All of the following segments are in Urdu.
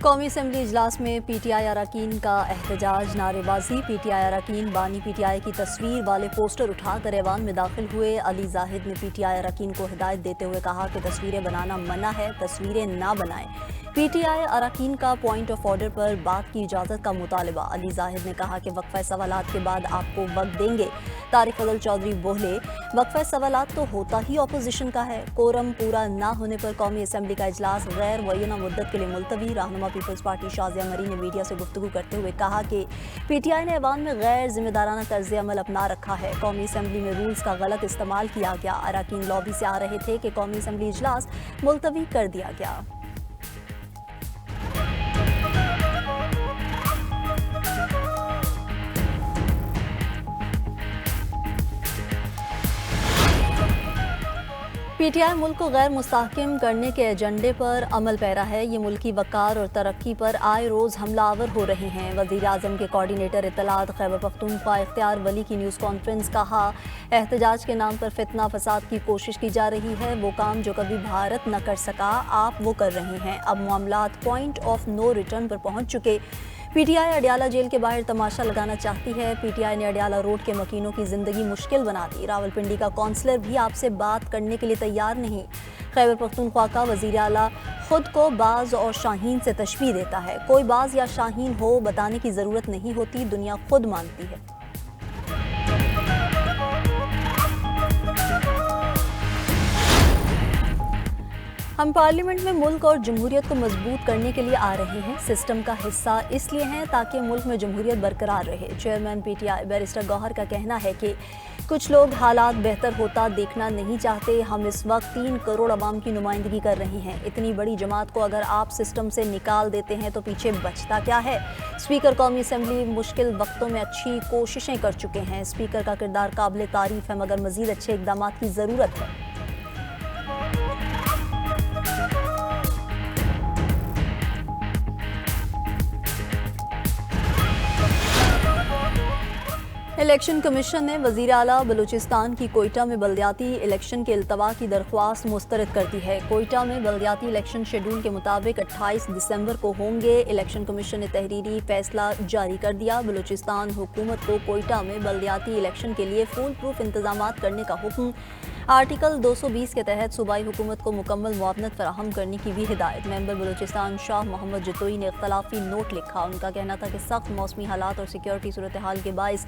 قومی اسمبلی اجلاس میں پی ٹی آئی اراکین کا احتجاج، نعرے بازی۔ پی ٹی آئی اراکین بانی پی ٹی آئی کی تصویر والے پوسٹر اٹھا کر ایوان میں داخل ہوئے۔ علی زاہد نے پی ٹی آئی اراکین کو ہدایت دیتے ہوئے کہا کہ تصویریں بنانا منع ہے، تصویریں نہ بنائیں۔ پی ٹی آئی اراکین کا پوائنٹ آف آرڈر پر بات کی اجازت کا مطالبہ۔ علی زاہد نے کہا کہ وقفہ سوالات کے بعد آپ کو وقت دیں گے۔ طارق فضل چودھری بولے، وقفہ سوالات تو ہوتا ہی اپوزیشن کا ہے۔ کورم پورا نہ ہونے پر قومی اسمبلی کا اجلاس غیر معینہ مدت کے لیے ملتوی۔ رہنما پیپلز پارٹی شازیہ مری نے میڈیا سے گفتگو کرتے ہوئے کہا کہ پی ٹی آئی نے ایوان میں غیر ذمہ دارانہ طرز عمل اپنا رکھا ہے۔ قومی اسمبلی میں رولز کا غلط استعمال کیا گیا۔ اراکین لابی سے آ رہے تھے کہ قومی اسمبلی اجلاس ملتوی کر دیا گیا۔ پی ٹی آئی ملک کو غیر مستحکم کرنے کے ایجنڈے پر عمل پیرا ہے۔ یہ ملکی وقار اور ترقی پر آئے روز حملہ آور ہو رہے ہیں۔ وزیر اعظم کے کوارڈینیٹر اطلاعات خیبر پختونخوا اختیار ولی کی نیوز کانفرنس کہا، احتجاج کے نام پر فتنہ فساد کی کوشش کی جا رہی ہے۔ وہ کام جو کبھی بھارت نہ کر سکا، آپ وہ کر رہے ہیں۔ اب معاملات پوائنٹ آف نو ریٹرن پر پہنچ چکے۔ P T I Adiala jail کے باہر تماشا لگانا چاہتی ہے۔ پی ٹی آئی نے اڈیالہ روڈ کے مکینوں کی زندگی مشکل بنا دی۔ راولپنڈی کا کونسلر بھی آپ سے بات کرنے کے لیے تیار نہیں۔ خیبر پختونخوا کا وزیر اعلیٰ خود کو باز اور شاہین سے تشبیہ دیتا ہے۔ کوئی باز یا شاہین ہو، بتانے کی ضرورت نہیں ہوتی، دنیا خود مانتی ہے۔ ہم پارلیمنٹ میں ملک اور جمہوریت کو مضبوط کرنے کے لیے آ رہے ہیں۔ سسٹم کا حصہ اس لیے ہیں تاکہ ملک میں جمہوریت برقرار رہے۔ Chairman P T I barrister Gohar کا کہنا ہے کہ کچھ لوگ حالات بہتر ہوتا دیکھنا نہیں چاہتے۔ ہم اس وقت 3 کروڑ عوام کی نمائندگی کر رہے ہیں۔ اتنی بڑی جماعت کو اگر آپ سسٹم سے نکال دیتے ہیں تو پیچھے بچتا کیا ہے؟ اسپیکر قومی اسمبلی مشکل وقتوں میں اچھی کوششیں کر چکے ہیں۔ اسپیکر کا کردار قابل تعریف ہے، مگر مزید اچھے اقدامات کی ضرورت ہے۔ الیکشن کمیشن نے وزیر اعلیٰ بلوچستان کی کوئٹہ میں بلدیاتی الیکشن کے التوا کی درخواست مسترد کر دی ہے۔ کوئٹہ میں بلدیاتی الیکشن شیڈول کے مطابق 28 دسمبر کو ہوں گے۔ الیکشن کمیشن نے تحریری فیصلہ جاری کر دیا۔ بلوچستان حکومت کو کوئٹہ میں بلدیاتی الیکشن کے لیے فول پروف انتظامات کرنے کا حکم۔ آرٹیکل 220 کے تحت صوبائی حکومت کو مکمل معاونت فراہم کرنے کی بھی ہدایت۔ ممبر بلوچستان شاہ محمد جتوئی نے اختلافی نوٹ لکھا۔ ان کا کہنا تھا کہ سخت موسمی حالات اور سیکیورٹی صورتحال کے باعث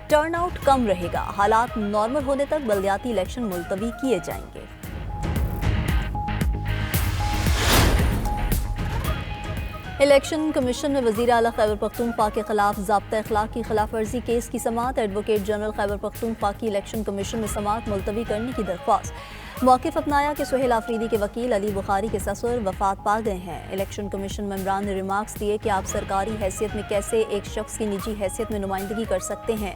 ٹرن آؤٹ کم رہے گا۔ حالات نارمل ہونے تک بلدیاتی الیکشن ملتوی کیے جائیں گے۔ الیکشن کمیشن میں وزیر اعلیٰ خیبر پختونخوا کے خلاف ضابطہ اخلاق کی خلاف ورزی کیس کی سماعت۔ ایڈوکیٹ جنرل خیبر پختونخوا کی الیکشن کمیشن میں سماعت ملتوی کرنے کی درخواست۔ موقف اپنایا کہ سہیل آفریدی کے وکیل علی بخاری کے سسر وفات پا گئے ہیں۔ الیکشن کمیشن ممبران نے ریمارکس دیے کہ آپ سرکاری حیثیت میں کیسے ایک شخص کی نجی حیثیت میں نمائندگی کر سکتے ہیں۔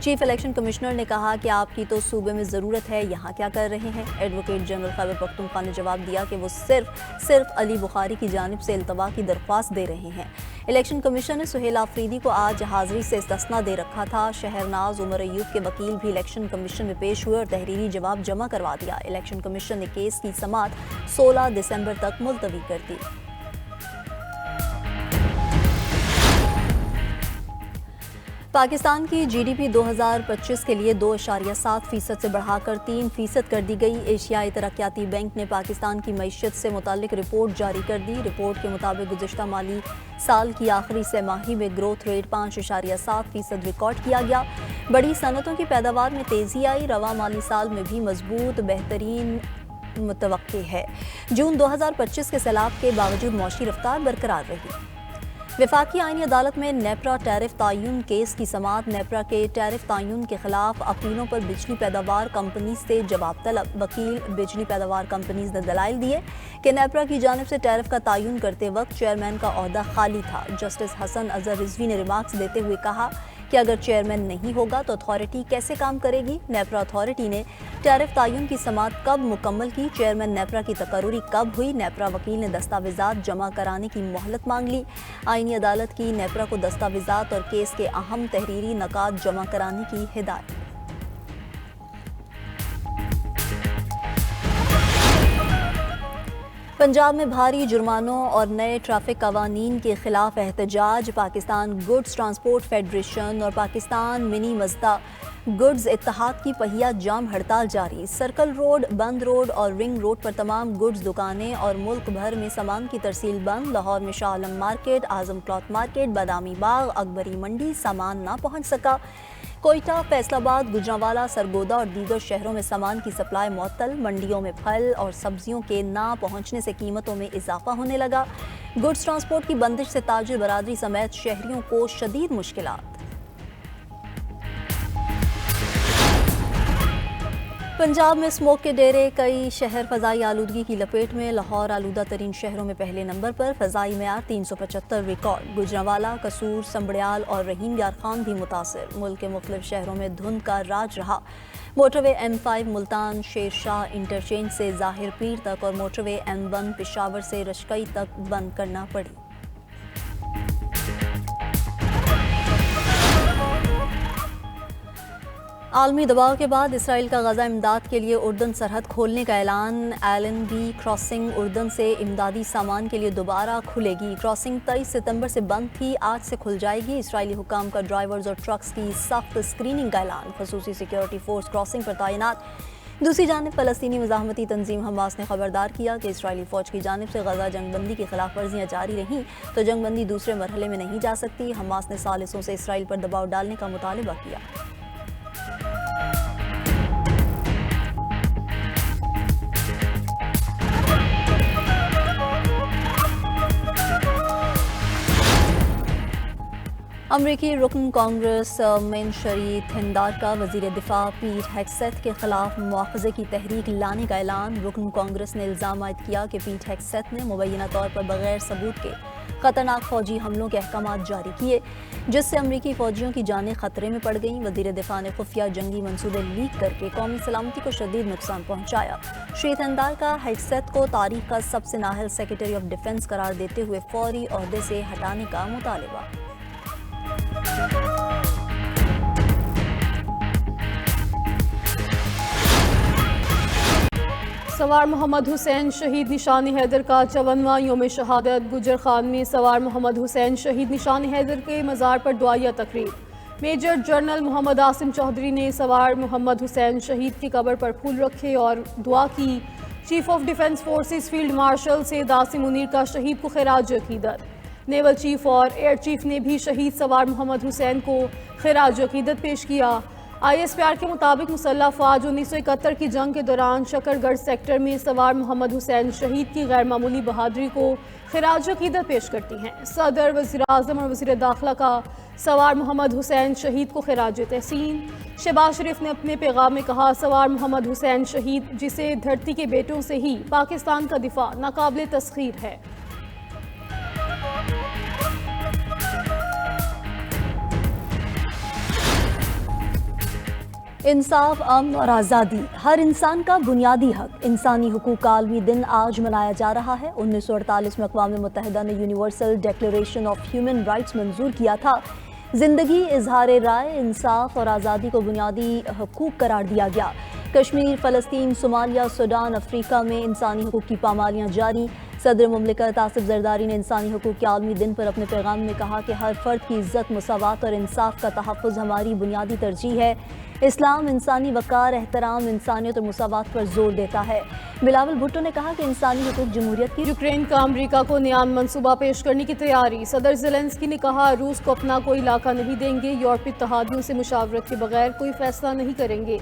چیف الیکشن کمشنر نے کہا کہ آپ کی تو صوبے میں ضرورت ہے، یہاں کیا کر رہے ہیں؟ ایڈوکیٹ جنرل خیبر پختونخوا نے جواب دیا کہ وہ صرف علی بخاری کی جانب سے التوا کی درخواست دے رہے ہیں۔ الیکشن کمیشن نے سہیل آفریدی کو آج حاضری سے استثنا دے رکھا تھا۔ شہرناز عمر ایوب کے وکیل بھی الیکشن کمیشن میں پیش ہوئے اور تحریری جواب جمع کروا دیا۔ الیکشن کمیشن نے کیس کی سماعت 16 دسمبر تک ملتوی کر دی۔ پاکستان کی جی ڈی پی 2025 کے لیے 2.7% سے بڑھا کر 3% کر دی گئی۔ ایشیائی ترقیاتی بینک نے پاکستان کی معیشت سے متعلق رپورٹ جاری کر دی۔ رپورٹ کے مطابق گزشتہ مالی سال کی آخری سہ ماہی میں گروتھ ریٹ 5.7% ریکارڈ کیا گیا۔ بڑی صنعتوں کی پیداوار میں تیزی آئی۔ رواں مالی سال میں بھی مضبوط بہترین متوقع ہے۔ جون 2025 کے سیلاب کے باوجود معاشی رفتار برقرار رہی۔ وفاقی آئینی عدالت میں نیپرا ٹیرف تعین کیس کی سماعت۔ نیپرا کے ٹیرف تعین کے خلاف اپیلوں پر بجلی پیداوار کمپنیز سے جواب طلب۔ وکیل بجلی پیداوار کمپنیز نے دلائل دیے کہ نیپرا کی جانب سے ٹیرف کا تعین کرتے وقت چیئرمین کا عہدہ خالی تھا۔ جسٹس حسن اظہر رضوی نے ریمارکس دیتے ہوئے کہا کہ اگر چیئرمین نہیں ہوگا تو اتھارٹی کیسے کام کرے گی؟ نیپرا اتھارٹی نے ٹیرف تعین کی سماعت کب مکمل کی؟ چیئرمین نیپرا کی تقرری کب ہوئی؟ نیپرا وکیل نے دستاویزات جمع کرانے کی مہلت مانگ لی۔ آئینی عدالت کی نیپرا کو دستاویزات اور کیس کے اہم تحریری نکات جمع کرانے کی ہدایت۔ پنجاب میں بھاری جرمانوں اور نئے ٹریفک قوانین کے خلاف احتجاج۔ پاکستان گڈز ٹرانسپورٹ فیڈریشن اور پاکستان منی مزدا گڈز اتحاد کی پہیہ جام ہڑتال جاری۔ سرکل روڈ، بند روڈ اور رنگ روڈ پر تمام گڈز دکانیں اور ملک بھر میں سامان کی ترسیل بند۔ لاہور میں شاہ عالم مارکیٹ، اعظم کلاتھ مارکیٹ، بادامی باغ، اکبری منڈی سامان نہ پہنچ سکا۔ کوئٹہ، فیصل آباد، گوجرانوالہ، سرگودا اور دیگر شہروں میں سامان کی سپلائی معطل۔ منڈیوں میں پھل اور سبزیوں کے نہ پہنچنے سے قیمتوں میں اضافہ ہونے لگا۔ گڈز ٹرانسپورٹ کی بندش سے تاجر برادری سمیت شہریوں کو شدید مشکلات۔ پنجاب میں اسموگ کے ڈیرے، کئی شہر فضائی آلودگی کی لپیٹ میں۔ لاہور آلودہ ترین شہروں میں پہلے نمبر پر، فضائی معیار 375 ریکارڈ۔ گوجرانوالہ، قصور، سنبڑیال اور رحیم یار خان بھی متاثر۔ ملک کے مختلف شہروں میں دھند کا راج رہا۔ موٹر وے M5 ملتان شیر شاہ انٹرچینج سے ظاہر پیر تک اور موٹر وے M1 پشاور سے رشکئی تک بند کرنا پڑی۔ عالمی دباؤ کے بعد اسرائیل کا غزہ امداد کے لیے اردن سرحد کھولنے کا اعلان۔ ایلن بی کراسنگ اردن سے امدادی سامان کے لیے دوبارہ کھلے گی۔ کراسنگ 23 ستمبر سے بند تھی، آج سے کھل جائے گی۔ اسرائیلی حکام کا ڈرائیورز اور ٹرکس کی سخت اسکریننگ کا اعلان۔ خصوصی سیکیورٹی فورس کراسنگ پر تعینات۔ دوسری جانب فلسطینی مزاحمتی تنظیم حماس نے خبردار کیا کہ اسرائیلی فوج کی جانب سے غزہ جنگ بندی کی خلاف ورزیاں جاری رہیں تو جنگ بندی دوسرے مرحلے میں نہیں جا سکتی۔ حماس نے ثالثوں سے اسرائیل پر دباؤ ڈالنے کا مطالبہ کیا۔ امریکی رکن کانگریس مین شری تھندار کا وزیر دفاع پیٹ ہیگسیتھ کے خلاف مواخذے کی تحریک لانے کا اعلان۔ رکن کانگریس نے الزام عائد کیا کہ پیٹ ہیگسیتھ نے مبینہ طور پر بغیر ثبوت کے خطرناک فوجی حملوں کے احکامات جاری کیے جس سے امریکی فوجیوں کی جانیں خطرے میں پڑ گئیں۔ وزیر دفاع نے خفیہ جنگی منصوبے لیک کر کے قومی سلامتی کو شدید نقصان پہنچایا۔ شری تھندار کا ہیگسیتھ کو تاریخ کا سب سے نااہل سیکرٹری آف ڈیفنس قرار دیتے ہوئے فوری عہدے سے ہٹانے کا مطالبہ۔ سوار محمد حسین شہید نشان حیدر کا 54واں یوم شہادت۔ گجر خان میں سوار محمد حسین شہید نشان حیدر کے مزار پر دعائیہ تقریب۔ میجر جنرل محمد عاصم چودھری نے سوار محمد حسین شہید کی قبر پر پھول رکھے اور دعا کی۔ Chief of defence forces field marshal Syed Asim Munir کا شہید کو خراج عقیدت۔ نیول چیف اور ایئر چیف نے بھی شہید سوار محمد حسین کو خراج عقیدت پیش کیا۔ ISPR کے مطابق مسلح افواج 1971 کی جنگ کے دوران شکر گڑھ سیکٹر میں سوار محمد حسین شہید کی غیر معمولی بہادری کو خراج عقیدت پیش کرتی ہیں۔ صدر، وزیر اعظم اور وزیر داخلہ کا سوار محمد حسین شہید کو خراج تحسین۔ شہباز شریف نے اپنے پیغام میں کہا، سوار محمد حسین شہید جسے دھرتی کے بیٹوں سے ہی پاکستان کا دفاع ناقابل تسخیر ہے۔ انصاف، امن اور آزادی ہر انسان کا بنیادی حق۔ انسانی حقوق کا عالمی دن آج منایا جا رہا ہے۔ 1948 میں اقوام متحدہ نے universal declaration of human rights منظور کیا تھا۔ زندگی، اظہار رائے، انصاف اور آزادی کو بنیادی حقوق قرار دیا گیا۔ کشمیر، فلسطین، صومالیہ، سوڈان، افریقہ میں انسانی حقوق کی پامالیاں جاری۔ صدر مملکت آصف زرداری نے انسانی حقوق کے عالمی دن پر اپنے پیغام میں کہا کہ ہر فرد کی عزت، مساوات اور انصاف کا تحفظ ہماری بنیادی ترجیح ہے۔ اسلام انسانی وقار، احترام، انسانیت اور مساوات پر زور دیتا ہے۔ بلاول بھٹو نے کہا کہ انسانی حقوق جمہوریت کی یوکرین کا امریکہ کو نیام منصوبہ پیش کرنے کی تیاری۔ صدر زیلنسکی نے کہا، روس کو اپنا کوئی علاقہ نہیں دیں گے، یورپی اتحادیوں سے مشاورت کے بغیر کوئی فیصلہ نہیں کریں گے۔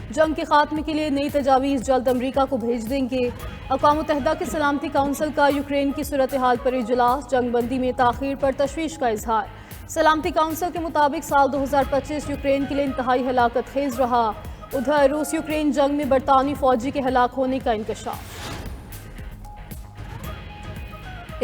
جنگ کے خاتمے کے لیے نئی تجاویز جلد امریکہ کو بھیج دیں گے۔ اقوام متحدہ کی سلامتی کونسل کا یوکرین کی صورتحال پر اجلاس، جنگ بندی میں تاخیر پر تشویش کا اظہار۔ سلامتی کونسل کے مطابق سال 2025 یوکرین کے لیے انتہائی ہلاکت خیز رہا۔ ادھر روس یوکرین جنگ میں برطانوی فوجی کے ہلاک ہونے کا انکشاف۔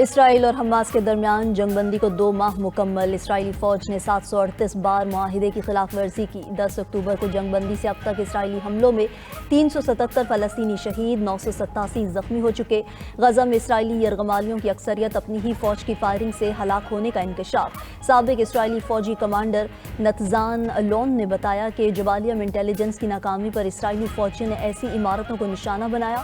اسرائیل اور حماس کے درمیان جنگ بندی کو 2 ماہ مکمل۔ اسرائیلی فوج نے 738 بار معاہدے کی خلاف ورزی کی۔ 10 اکتوبر کو جنگ بندی سے اب تک اسرائیلی حملوں میں 377 فلسطینی شہید، 987 زخمی ہو چکے۔ غزہ میں اسرائیلی یرغمالیوں کی اکثریت اپنی ہی فوج کی فائرنگ سے ہلاک ہونے کا انکشاف۔ سابق اسرائیلی فوجی کمانڈر نتزان لون نے بتایا کہ جبالیہ میں انٹیلیجنس کی ناکامی پر اسرائیلی فوجیوں نے ایسی عمارتوں کو نشانہ بنایا